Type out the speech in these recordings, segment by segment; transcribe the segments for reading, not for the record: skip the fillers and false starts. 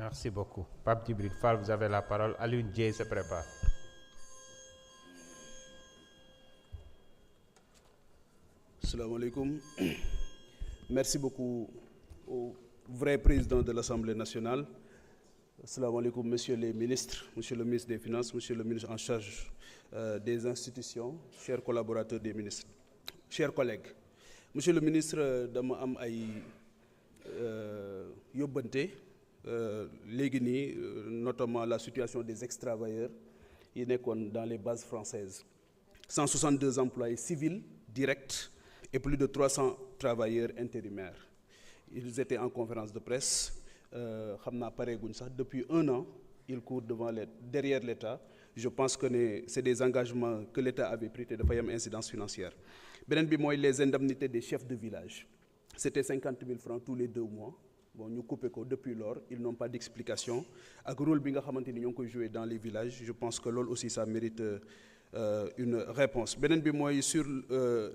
Merci beaucoup. Pape Djibril Fall, vous avez la parole. Alioune Dieye se prépare. Assalamu alaikum. Merci beaucoup au vrai président de l'Assemblée nationale. Assalamu alaikum, messieurs les ministres, monsieur le ministre des Finances, monsieur le ministre en charge des institutions, chers collaborateurs des ministres, chers collègues. Monsieur le ministre, dama am ay yóbbante léegi nii notamment la situation des ex-travailleurs yi nekkoon dans les bases françaises. 162 employés civils directs et plus de 300 travailleurs intérimaires. Ils étaient en conférence de presse. Xam naa pareeguñ sax depuis 1 an ils courent derrière l'État. Je pense que c'est des engagements que l'État avait pris te dafay am incidence financière. Beneen bi mooy les indemnités des chefs de village. C'était 50 000 francs tous les 2 mois. Bon, ñu coupé ko depuis lors, ils n'ont pas d'explication. Ak rôle bi nga xamante ni ñoo ngi koy jouer dans les villages, je pense que loolu aussi ça mérite une réponse. Beneen bi mooy sur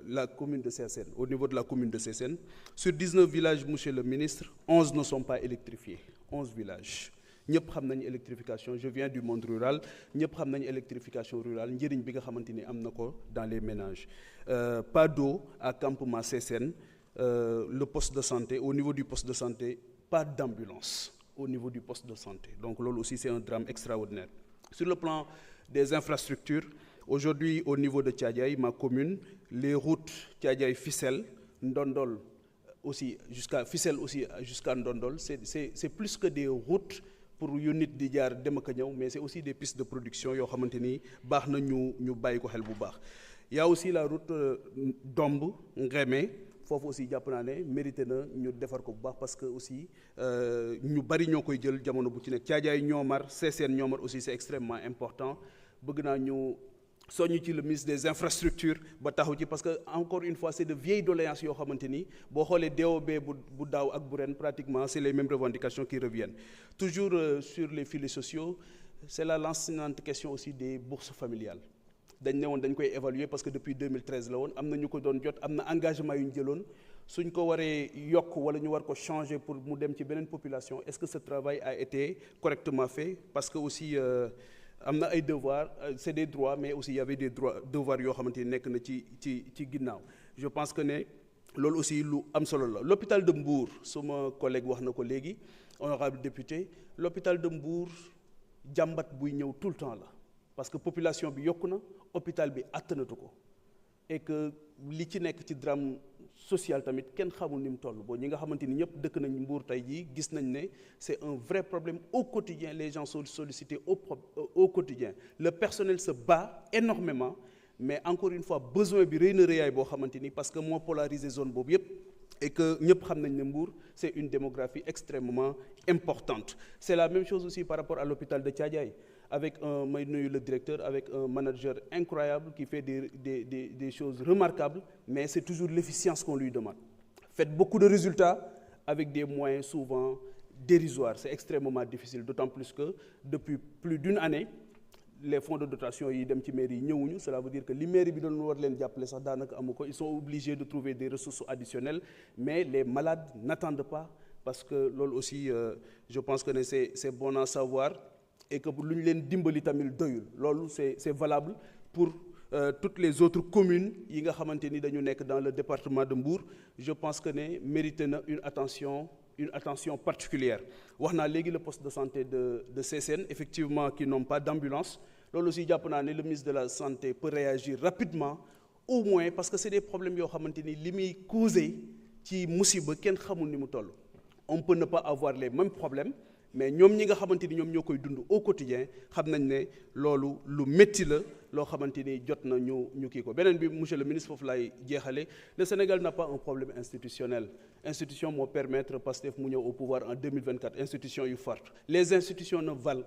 la commune de Sessène, au niveau de la commune de Sessène, sur 19 villages, monsieur le ministre, 11 ne sont pas électrifiés. 11 villages. ñëpp xam nañu électrification, je viens du monde rural, ñëpp xam nañu électrification rurale njëriñ bi nga xamante ni am na ko dans les ménages. Pas d'eau à campement Sessène, le poste de santé, au niveau du poste de santé, pas d'ambulance au niveau du poste de santé. Donc loolu aussi c'est un drame extraordinaire. Sur le plan des infrastructures, aujourd'hui au niveau de Thiadiaye, ma commune, les routes Thiadiaye-Fissel, Ndondol aussi jusqu'à Fissel aussi jusqu'à Ndondol, c'est plus que des routes pour yu nit di jaar dem ak ñëw, mais c'est aussi des pistes de production yoo xamante ni baax na ñu bàyyi ko xel bu baax. Il y a aussi la route Domb Ngrémé, foofu aussi jàpp naa ne mérité na ñu defar ko bu baax parce que aussi ñu bari ñoo koy jël jamono bu ci nekk. Thiadiaye Niomar, Sessène Niomar aussi c'est extrêmement important. Bëgg naa ñu soññ ci le ministre des infrastructures ba taxaw ci parce que encore une fois c'est de vieilles doléances yoo xamante ni boo xoolee DOB bu daaw ak bu ren pratiquement c'est les mêmes revendications qui reviennent. Toujours sur les filets sociaux, c'est la lancinante question aussi des bourses familiales. Dañ ne woon dañ koy évaluer parce que depuis 2013 la woon am na ñu ko doon jot, am na engagement yu ñu jëloon suñ ko waree yokk wala ñu war ko changer pour mu dem ci beneen population. Est-ce que ce travail a été correctement fait? Parce que aussi am na ay devoirs, c'est des droits, mais aussi il y avait des devoirs yoo xamante ni nekk na ci ginnaaw. Je pense que ne loolu aussi lu am solo la. L'hôpital de Mbour, suma collègue wax na ko léegi, honorable député, l'hôpital de Mbour jàmbat buy ñëw tout le temps la. Parce que population bi yokku na, hôpital bi attanatu ko. Et que li ci nekk ci drame social tamit kenn xamul ni mu toll. Bon ñi nga xamante ni ñëpp dëkk nañ Mbour tey jii gis nañ ne c'est un vrai problème au quotidien. Les gens sont sollicités au quotidien. Le personnel se bat énormément, mais encore une fois besoin bi rëy na rëyaay boo xamante ni parce que moo polarisé zone boobu yëpp. Et que ñëpp xam nañ ne Mbour c'est une démographie extrêmement importante. C'est la même chose aussi par rapport à l'hôpital de Thiadiaye. Avec may nuyu le directeur, avec un manager incroyable qui fait des choses remarquables, mais c'est toujours l'efficience qu'on lui demande. Faites beaucoup de résultats avec des moyens souvent dérisoires. C'est extrêmement difficile, d'autant plus que depuis plus d'une année, les fonds de dotation yi dem ci mairie yi ñëwuñu. Cela veut dire que li mairie bi doon war leen jàppale sax daanaka amu ko. Ils sont obligés de trouver des ressources additionnelles, mais les malades n'attendent pas parce que loolu aussi je pense que c'est bon à savoir. Et que lu ñu leen dimbali tamit doyul loolu c'est valable pour toutes les autres communes yi nga xamante ni dañu nekk dans le département de Mbour. Je pense que ne mérité na une attention particulière. Wax naa léegi le poste de santé de Sessène effectivement qui n'ont pas d'ambulance. Loolu aussi jàpp naa ne le ministre de la santé peut réagir rapidement au moins parce que c'est des problèmes yoo xamante ni li muy causé ci musiba kenn xamul ni mu toll. On peut ne pas avoir les mêmes problèmes. Mais ñoom ñi nga xamante ni ñoom ñoo koy dund au quotidien xam nañ ne loolu lu métti la loo xamante ni jot na ñu kii ko. Beneen bi monsieur le ministre foofu laay jeexale. Le Sénégal n'a pas un problème institutionnel. Institution moo permettre Pastef mu ñëw au pouvoir en 2024. Institution yu forte. Les institutions ne valent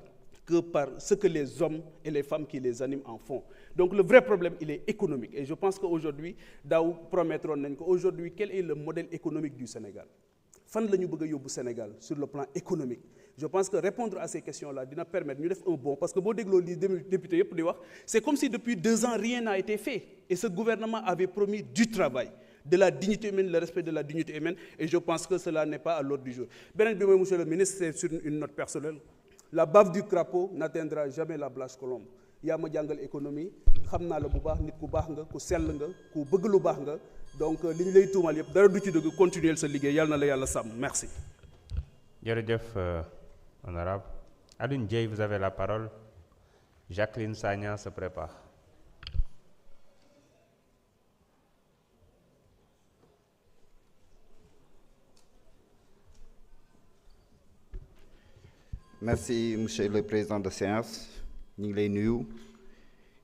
que par ce que les hommes et les femmes qui les animent en font. Donc le vrai problème il est économique. Et je pense qu'aujourd'hui daaw promettroon nañ ko aujourd'hui quel est le modèle économique du Sénégal. Fan la ñu bëgg a yóbbu Sénégal sur le plan économique. Je pense que répondre à ces questions-là dina permettre ñu def un bond parce que boo dégloo li député yëpp di wax c'est comme si depuis 2 ans rien n'a été fait et ce gouvernement avait promis du travail de la dignité humaine, le respect de la dignité humaine, et je pense que cela n'est pas à l'ordre du jour. Beneen bi mooy, monsieur le ministre, c'est sur une note personnelle. La bave du crapaud n'atteindra jamais la Blanche Colombe. yaa ma jàngal économie, xam naa la bu baax, nit ku baax nga, ku sell nga, ku bëgg lu baax nga, donc li ñu lay tuumal yëpp dara du ci dëgg, continuer sa liggéey, yàlla na la yàlla sàmm. Merci. jërëjëf honorable Alioune Dieye, vous avez la parole. Jacqueline Sagna se prépare. Merci monsieur le président de séance. ñu ngi lay nuyu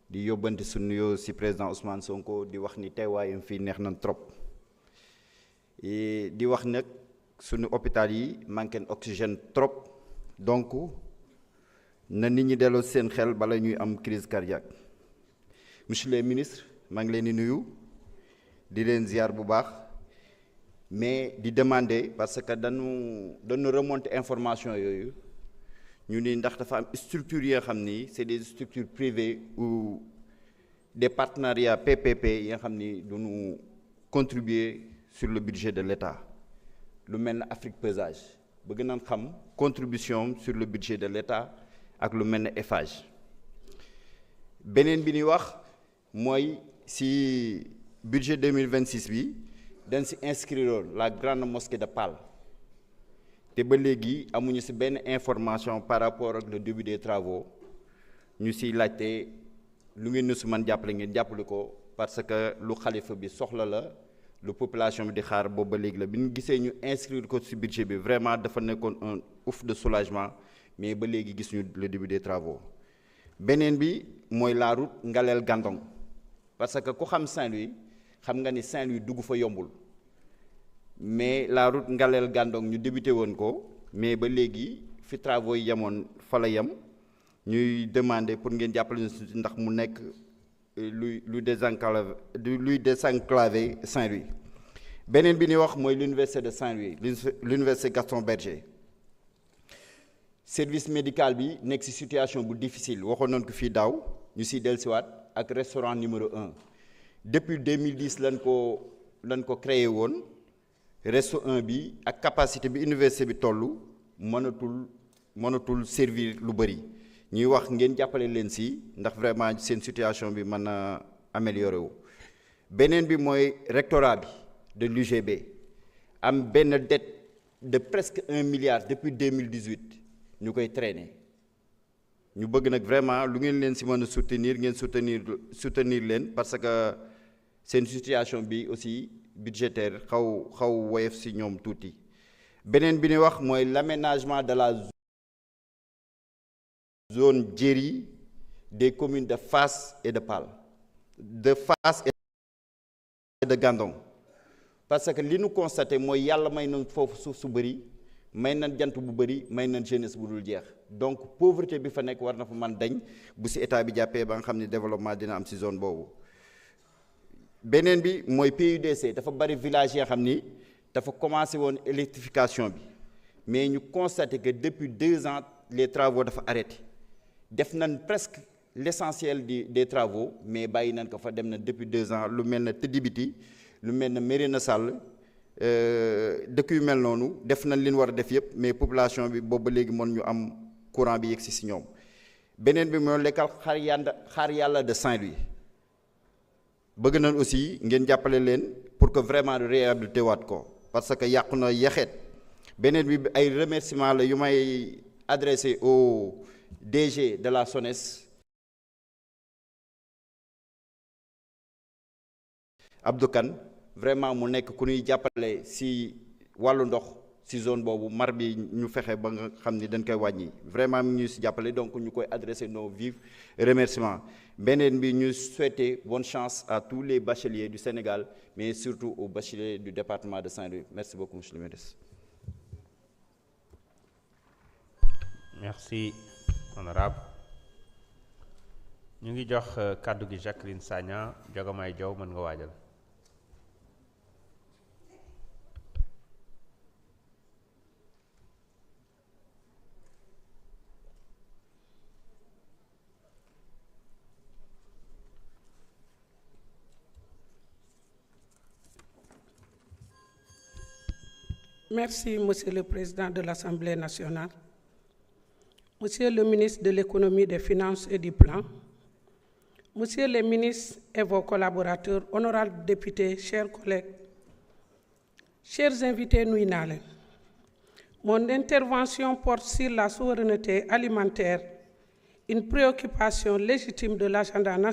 di yóbbante su nuyoo si président Ousmane Sonko di wax ni teewaayam fii neex na trop di wax nag suñu hôpital yi manqué oxygène trop, donc na nit ñi delloo seen xel bala ñuy am crise cardiaque. Monsieur le ministre maa ngi leen di nuyu di leen ziar bu baax, mais di demander parce que dañu remonter information yooyu. ñu ni ndax dafa am structures yoo xam ni c'est des structures privées ou des partenariats PPP yi nga xam ni duñu contribuer sur le budget de l'État lu mel ne Afrique Pesage bëgg nañ xam contribution sur le budget de l'État ak lu mel ne Eiffage. beneen bi ñuy wax mooy si budget 2026 bi dañ si inscrire la grande mosquée de Pâle. te ba léegi amuñu ci benn information par rapport ak le début des travaux ñu ciy laajte lu ngeen ñu ci mën jàppale ngeen jàppale ko parce que lu xalifa bi soxla la lu population bi di xaar boobu ba léegi la bi ñu gisee ñu inscrire ko ci budget bi vraiment dafa nekkoon un ouf de soulagement, mais ba léegi gis ñu le début des travaux. beneen bi mooy la route Ngalel Gandon parce que ku xam Saint-Louis xam nga ni Saint-Louis dugg fa yombul. mais la route Ngalel Gandon ñu débuté woon ko, mais ba léegi fi travaux yi yemoon fa la yem ñuy demander pour ngeen jàppale ñu ndax mu nekk luy désenclaver Saint-Louis. beneen bi ñuy wax mooy l'université de Saint-Louis, l'université Gaston Berger. service médical bi nekk ci situation bu difficile waxoon nañ ko fii daaw ñu ciy dellusiwaat ak restaurant numéro 1 depuis 2010 lañ ko créé woon. Resto 1 bi ak capacité bi université bi tollu mënatul servir lu bëri ñuy wax ngeen jàppale leen ci ndax vraiment seen situation bi mën a améliorer wu. beneen bi mooy rectorat bi de l'UGB am benn dette de presque 1 milliard depuis 2018 ñu koy traîner ñu bëgg nag vraiment lu ngeen leen ci mën a soutenir ngeen soutenir leen parce que seen situation bi aussi budgétaire xaw woyof ci ñoom tuuti. beneen bi ñuy wax mooy l'aménagement de la zone Djeri des communes de Fass et de Pâle, de Fass et de Gandon, parce que li ñu constaté mooy yàlla may nañ foofu suuf su bëri may nañ jant bu bëri may nañ jeunesse bu dul jeex, donc pauvreté bi fa nekk war na fa man dañ bu ci état bi jàppee ba nga xam ne développement dina am ci zone boobu. beneen bi mooy PUDC dafa bari village yoo xam ni dafa commencé woon électrification bi mais ñu constaté que depuis 2 ans les travaux dafa arrêté def nañ presque l'essentiel des travaux mais bàyyi nañ ko fa dem na depuis 2 ans lu mel na Tëddibiti lu mel na Mérina Sall dëkk yu mel noonu def nañ li ñu war a def yëpp mais population bi boobu ba léegi mën ñu am courant bi yegsi ci ñoom. beneen bi mooy lekkal xaar yàlla de Saint-Louis. bëgg nañ aussi ngeen jàppale leen pour que vraiment réhabilité waat ko parce que yàqu na yaxeet. beneen bi ay remerciements la yu may adressé au DG de la SONES Abdou Kane vraiment mu nekk ku ñuy jàppale ci wàllu ndox ci zone boobu mar bi ñu fexe ba nga xam ni dañ koy wàññi vraiment mi ñu ci jàppale donc ñu koy adresser nos vifs remerciements. beneen bi ñu souhaiter bonne chance à tous les bacheliers du Sénégal mais surtout aux bacheliers du département de Saint-Louis. Merci beaucoup monsieur le ministre. Merci honorable. ñu ngi jox kàddu gi Jacqueline Sagna. Jogomay Diaw mën nga waajal. Merci, Monsieur le Président de l'Assemblée nationale, Monsieur le ministre de l'Économie, des Finances et du Plan, Monsieur les ministres et vos collaborateurs, honorables députés, chers collègues, chers invités, nuyu naa leen. Mon intervention porte sur la souveraineté alimentaire, une préoccupation légitime de l'agenda national